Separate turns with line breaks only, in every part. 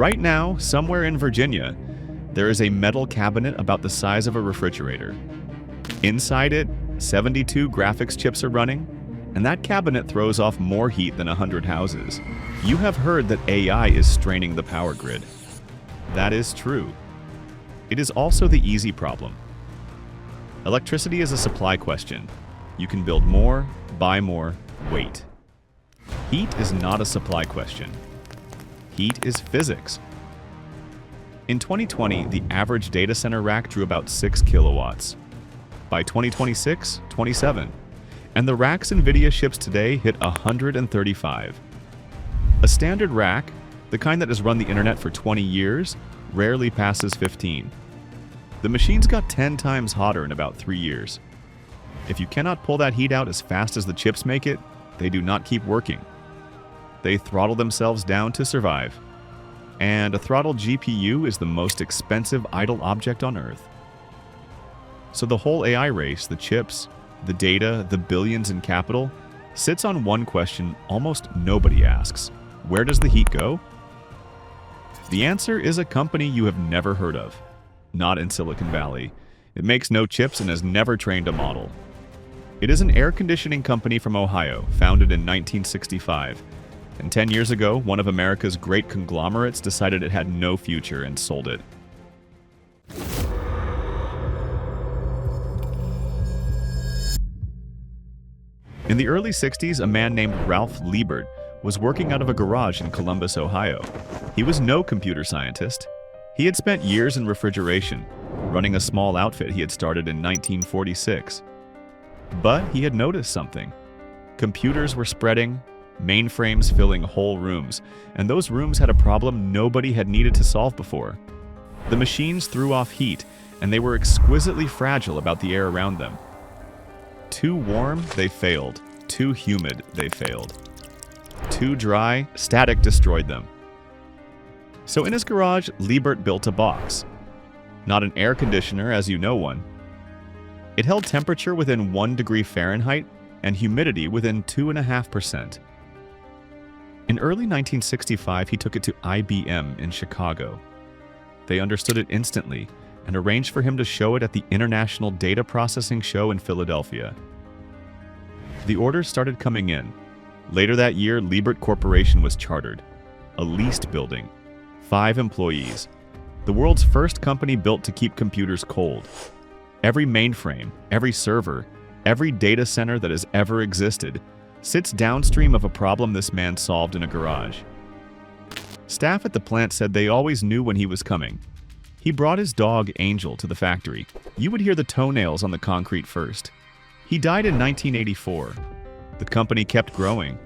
Right now, somewhere in Virginia, there is a metal cabinet about the size of a refrigerator. Inside it, 72 graphics chips are running, and that cabinet throws off more heat than 100 houses. You have heard that AI is straining the power grid. That is true. It is also the easy problem. Electricity is a supply question. You can build more, buy more, wait. Heat is not a supply question. Heat is physics. In 2020, the average data center rack drew about 6 kilowatts. By 2026, 27. And the racks NVIDIA ships today hit 135. A standard rack, the kind that has run the internet for 20 years, rarely passes 15. The machines got 10 times hotter in about 3 years. If you cannot pull that heat out as fast as the chips make it, they do not keep working. They throttle themselves down to survive. And a throttled GPU is the most expensive idle object on Earth. So the whole AI race, the chips, the data, the billions in capital, sits on one question almost nobody asks. Where does the heat go? The answer is a company you have never heard of. Not in Silicon Valley. It makes no chips and has never trained a model. It is an air conditioning company from Ohio, founded in 1965. And 10 years ago, one of America's great conglomerates decided it had no future and sold it. In the early 60s, a man named Ralph Liebert was working out of a garage in Columbus, Ohio. He was no computer scientist. He had spent years in refrigeration, running a small outfit he had started in 1946. But he had noticed something. Computers were spreading, mainframes filling whole rooms, and those rooms had a problem nobody had needed to solve before. The machines threw off heat, and they were exquisitely fragile about the air around them. Too warm, they failed. Too humid, they failed. Too dry, static destroyed them. So in his garage, Liebert built a box. Not an air conditioner, as you know one. It held temperature within 1 degree Fahrenheit and humidity within 2.5%. In early 1965, he took it to IBM in Chicago. They understood it instantly and arranged for him to show it at the International Data Processing Show in Philadelphia. The orders started coming in. Later that year, Liebert Corporation was chartered. A leased building. 5 employees. The world's first company built to keep computers cold. Every mainframe, every server, every data center that has ever existed sits downstream of a problem this man solved in a garage. Staff at the plant said they always knew when he was coming. He brought his dog, Angel, to the factory. You would hear the toenails on the concrete first. He died in 1984. The company kept growing.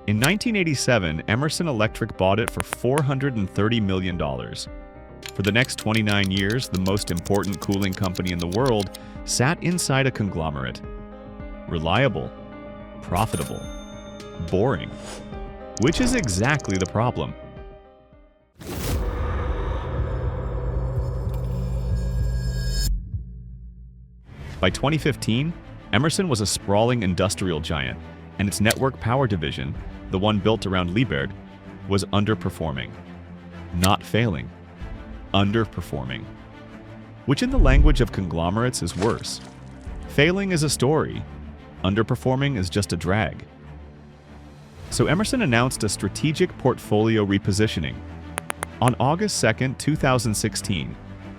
In 1987, Emerson Electric bought it for $430 million. For the next 29 years, the most important cooling company in the world sat inside a conglomerate. Reliable, profitable, boring. Which is exactly the problem. By 2015, Emerson was a sprawling industrial giant, and its network power division, the one built around Liebert, was underperforming. Not failing. Underperforming. Which in the language of conglomerates is worse. Failing is a story. Underperforming is just a drag. So Emerson announced a strategic portfolio repositioning. On August 2, 2016,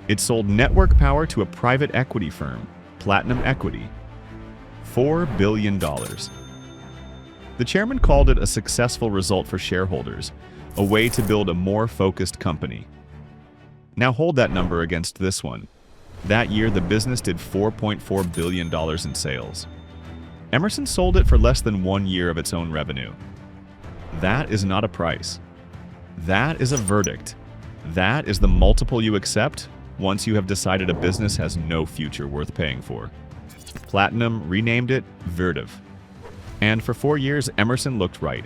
it sold network power to a private equity firm, Platinum Equity. $4 billion. The chairman called it a successful result for shareholders, a way to build a more focused company. Now hold that number against this one. That year, the business did $4.4 billion in sales. Emerson sold it for less than 1 year of its own revenue. That is not a price. That is a verdict. That is the multiple you accept once you have decided a business has no future worth paying for. Platinum renamed it vertiv. And for 4 years, Emerson looked right.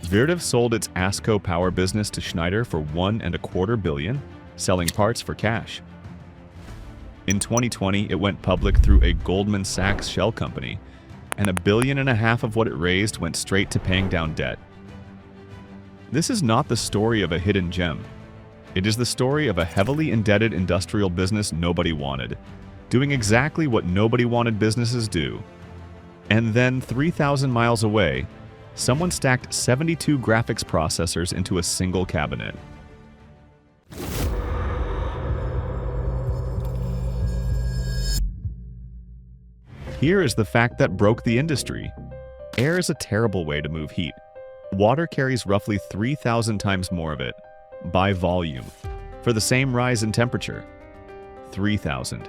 Vertiv sold its ASCO power business to Schneider for $1.25 billion, selling parts for cash. In 2020, it went public through a Goldman Sachs shell company, and $1.5 billion of what it raised went straight to paying down debt. This is not the story of a hidden gem. It is the story of a heavily indebted industrial business nobody wanted, doing exactly what nobody wanted businesses do. And then 3,000 miles away, someone stacked 72 graphics processors into a single cabinet. Here is the fact that broke the industry. Air is a terrible way to move heat. Water carries roughly 3,000 times more of it, by volume, for the same rise in temperature. 3,000.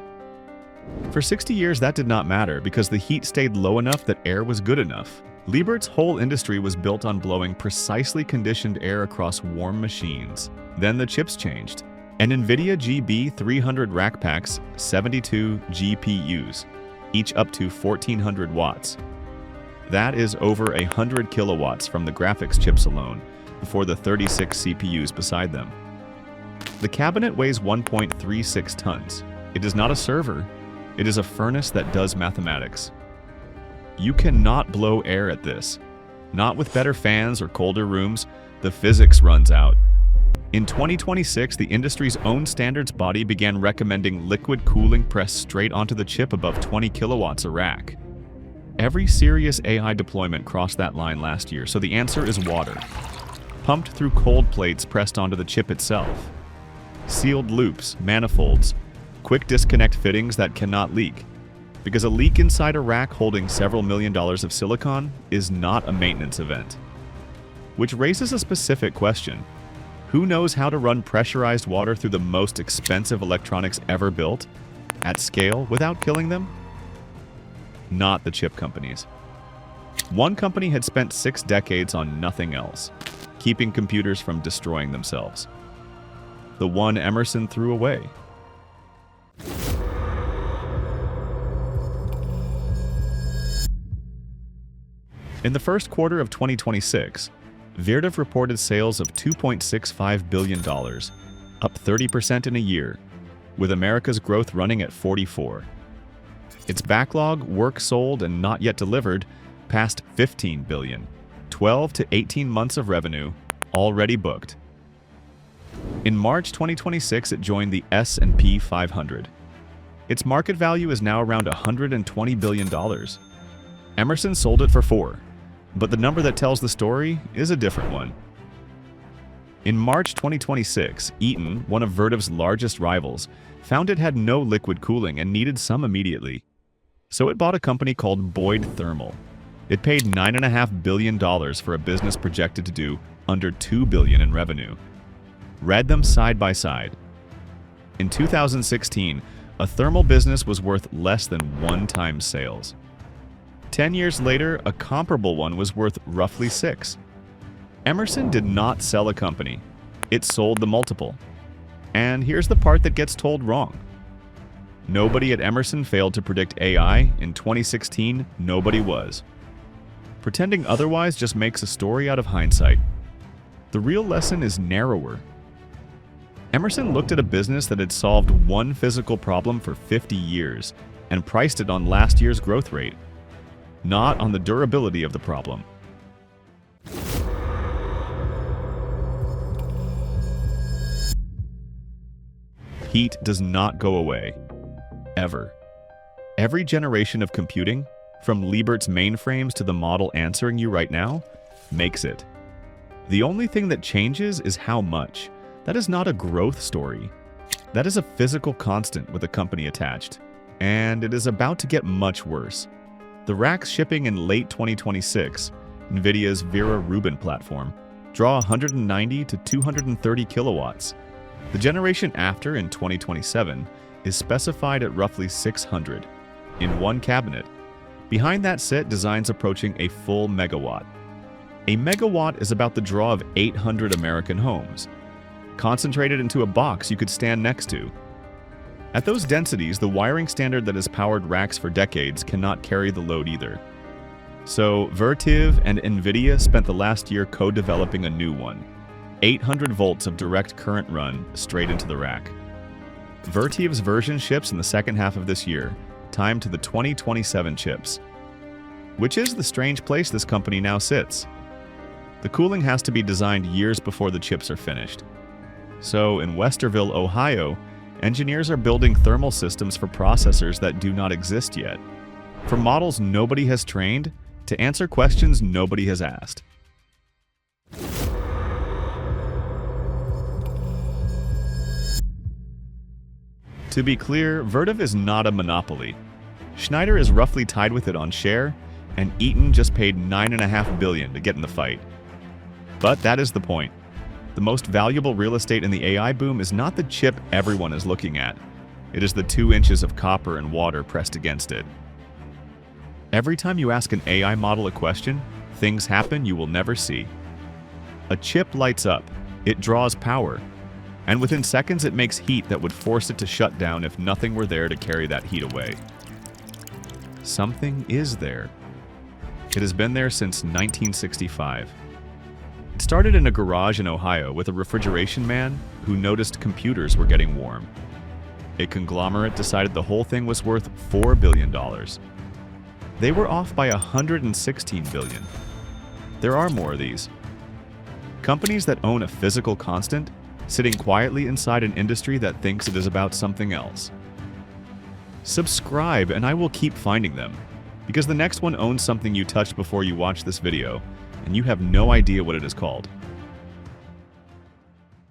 For 60 years that did not matter because the heat stayed low enough that air was good enough. Liebert's whole industry was built on blowing precisely conditioned air across warm machines. Then the chips changed. An NVIDIA GB300 rack packs 72 GPUs, each up to 1,400 watts. That is over 100 kilowatts from the graphics chips alone, before the 36 CPUs beside them. The cabinet weighs 1.36 tons. It is not a server. It is a furnace that does mathematics. You cannot blow air at this. Not with better fans or colder rooms. The physics runs out. In 2026, the industry's own standards body began recommending liquid cooling pressed straight onto the chip above 20 kilowatts a rack. Every serious AI deployment crossed that line last year, so the answer is water. Pumped through cold plates pressed onto the chip itself. Sealed loops, manifolds, quick disconnect fittings that cannot leak. Because a leak inside a rack holding several $1 million of silicon is not a maintenance event. Which raises a specific question. Who knows how to run pressurized water through the most expensive electronics ever built, at scale, without killing them? Not the chip companies. One company had spent 6 decades on nothing else, keeping computers from destroying themselves. The one Emerson threw away. In the first quarter of 2026, vertiv reported sales of $2.65 billion, up 30% in a year, with America's growth running at 44%. Its backlog, work sold and not yet delivered, passed $15 billion, 12 to 18 months of revenue, already booked. In March 2026, it joined the S&P 500. Its market value is now around $120 billion. Emerson sold it for $4 billion, but the number that tells the story is a different one. In March 2026, Eaton, one of vertiv's largest rivals, found it had no liquid cooling and needed some immediately. So it bought a company called Boyd Thermal. It paid $9.5 billion for a business projected to do under $2 billion in revenue. Read them side by side. In 2016, a thermal business was worth less than 1 times sales. 10 years later, a comparable one was worth roughly 6. Emerson did not sell a company. It sold the multiple. And here's the part that gets told wrong. Nobody at Emerson failed to predict AI. In 2016, nobody was. Pretending otherwise just makes a story out of hindsight. The real lesson is narrower. Emerson looked at a business that had solved one physical problem for 50 years and priced it on last year's growth rate, not on the durability of the problem. Heat does not go away. Ever. Every generation of computing, from Liebert's mainframes to the model answering you right now, makes it. The only thing that changes is how much. That is not a growth story. That is a physical constant with a company attached. And it is about to get much worse. The racks shipping in late 2026, NVIDIA's Vera Rubin platform, draw 190 to 230 kilowatts. The generation after, in 2027, is specified at roughly 600, in one cabinet. Behind that sit designs approaching a full megawatt. A megawatt is about the draw of 800 American homes, concentrated into a box you could stand next to. At those densities, the wiring standard that has powered racks for decades cannot carry the load either. So vertiv and NVIDIA spent the last year co-developing a new one, 800 volts of direct current run straight into the rack. Vertiv's version ships in the second half of this year, timed to the 2027 chips, which is the strange place this company now sits. The The cooling has to be designed years before the chips are finished. So, in Westerville, Ohio, engineers are building thermal systems for processors that do not exist yet. For models nobody has trained, to answer questions nobody has asked. To be clear, vertiv is not a monopoly. Schneider is roughly tied with it on share, and Eaton just paid $9.5 billion to get in the fight. But that is the point. The most valuable real estate in the AI boom is not the chip everyone is looking at. It is the 2 inches of copper and water pressed against it. Every time you ask an AI model a question, things happen you will never see. A chip lights up, it draws power, and within seconds it makes heat that would force it to shut down if nothing were there to carry that heat away. Something is there. It has been there since 1965. It started in a garage in Ohio with a refrigeration man who noticed computers were getting warm. A conglomerate decided the whole thing was worth $4 billion. They were off by $116 billion. There are more of these. Companies that own a physical constant sitting quietly inside an industry that thinks it is about something else. Subscribe and I will keep finding them, because the next one owns something you touched before you watch this video, and you have no idea what it is called.